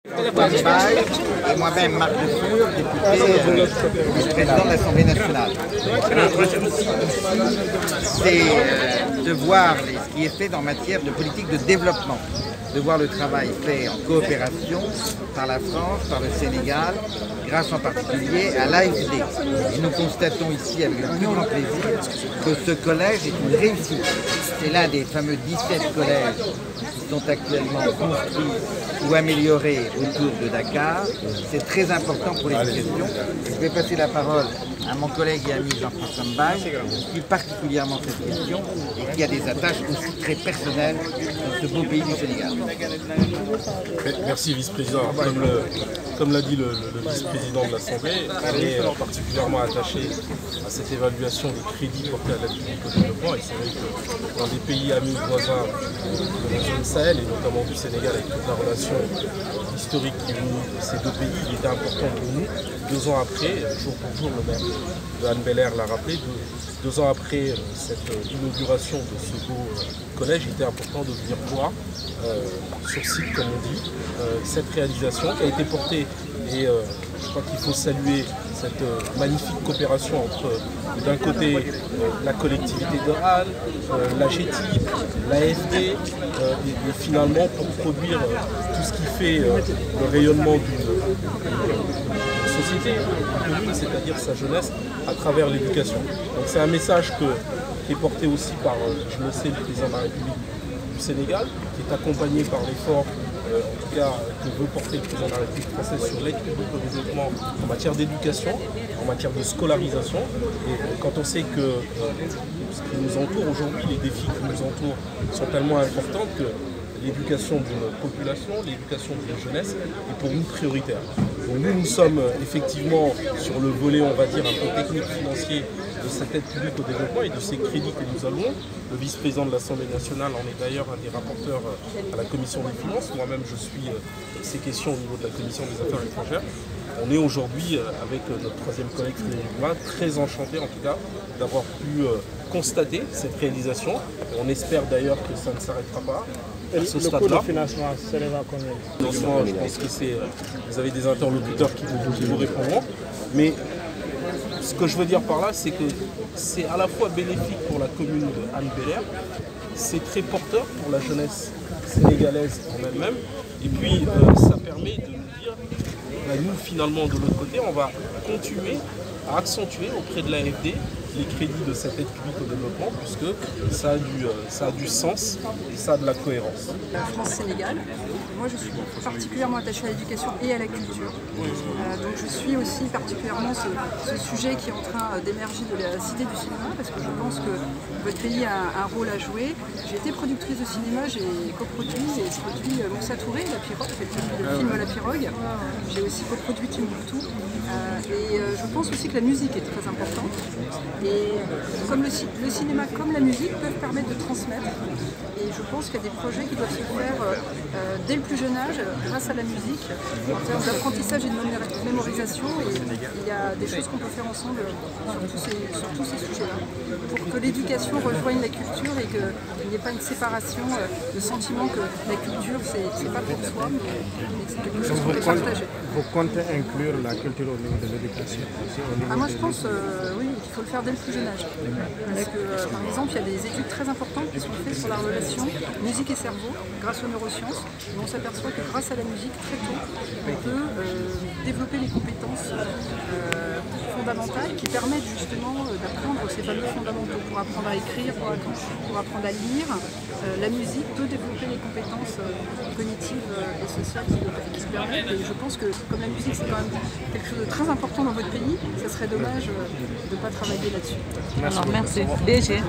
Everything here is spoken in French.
Et moi-même, Marc Lefur, député, vice-président de l'Assemblée nationale. Le souci ici, c'est de voir ce qui est fait en matière de politique de développement, de voir le travail fait en coopération par la France, par le Sénégal, grâce en particulier à l'AFD. Et nous constatons ici avec le plus grand plaisir que ce collège est une réussite. C'est l'un des fameux 17 collèges qui sont actuellement construits ou améliorés autour de Dakar. C'est très important pour l'éducation. Je vais passer la parole à mon collègue et ami Jean-François Mbaye, qui suit particulièrement cette question et qui a des attaches aussi très personnelles dans ce beau pays du Sénégal. Merci vice-président. Comme l'a dit le vice-président de l'Assemblée, on est particulièrement attaché à cette évaluation des crédits portés à l'aide publique au développement. Et c'est vrai que dans des pays amis voisins de la zone Sahel, et notamment du Sénégal, avec toute la relation historique qui unit ces deux pays, il était important pour nous, 2 ans après, jour pour jour, le maire de Hann Bel-Air l'a rappelé, 2 ans après cette inauguration de ce beau collège, il était important de venir voir sur site, comme on dit, cette réalisation qui a été portée. Et je crois qu'il faut saluer cette magnifique coopération entre, d'un côté, la collectivité de Hann, la GTIP, l'AFD, et finalement pour produire tout ce qui fait le rayonnement d'une société commune, c'est-à-dire sa jeunesse, à travers l'éducation. Donc c'est un message qui est porté aussi par, je le sais, le président de la République du Sénégal, qui est accompagné par l'effort, en tout cas, que veut porter le président de la République française sur l'aide publique au développement en matière d'éducation, en matière de scolarisation. Et quand on sait que ce qui nous entoure aujourd'hui, les défis qui nous entourent sont tellement importants que l'éducation d'une population, l'éducation de la jeunesse est pour nous prioritaire. Donc nous sommes effectivement sur le volet, on va dire, un peu technique financier de cette aide publique au développement et de ces crédits que nous avons. Le vice-président de l'Assemblée nationale en est d'ailleurs un des rapporteurs à la Commission des finances. Moi-même, je suis ces questions au niveau de la Commission des affaires étrangères. On est aujourd'hui, avec notre 3e collègue Frédéric Dumas, très enchanté en tout cas d'avoir pu constater cette réalisation. Et on espère d'ailleurs que ça ne s'arrêtera pas. Le coût de financement s'élève à combien? Je pense que vous avez des interlocuteurs qui vous répondront. Mais ce que je veux dire par là, c'est que c'est à la fois bénéfique pour la commune de Hann Bel-Air, c'est très porteur pour la jeunesse sénégalaise en elle-même, et puis ça permet de nous dire, nous finalement de l'autre côté, on va continuer à accentuer auprès de l'AFD les crédits de cette aide publique au développement, puisque ça a du sens et ça a de la cohérence. France-Sénégal, moi je suis particulièrement attachée à l'éducation et à la culture. Donc je suis aussi particulièrement ce sujet qui est en train d'émerger de la Cité du cinéma, parce que je pense que votre pays a un rôle à jouer. J'ai été productrice de cinéma, j'ai coproduit et produit Moussa Touré, La Pirogue, le film La Pirogue. J'ai aussi coproduit Timbuktu. Et je pense aussi que la musique est très importante. Et comme le cinéma comme la musique peuvent permettre de transmettre. Et je pense qu'il y a des projets qui doivent se faire dès le plus jeune âge, grâce à la musique, en termes d'apprentissage et de mémorisation. Et il y a des choses qu'on peut faire ensemble sur tous ces sujets-là, pour que l'éducation rejoigne la culture et qu'il n'y ait pas une séparation de sentiment que la culture, c'est pas pour soi, mais c'est quelque chose qu'on peut partager. Vous comptez inclure la culture au niveau de l'éducation? Moi je pense oui, qu'il faut le faire dès le plus jeune âge. Parce que par exemple, il y a des études très importantes qui sont faites sur la relation musique et cerveau grâce aux neurosciences. Et on s'aperçoit que grâce à la musique, très tôt, on peut développer les compétences fondamentales qui permettent justement d'apprendre ces fameux fondamentaux pour apprendre à écrire, pour apprendre à lire. La musique peut développer les compétences cognitives et sociales qui se permettent. Et je pense que comme la musique c'est quand même quelque chose de très important dans votre pays, ça serait dommage de ne pas travailler là-dessus. Alors merci. DG.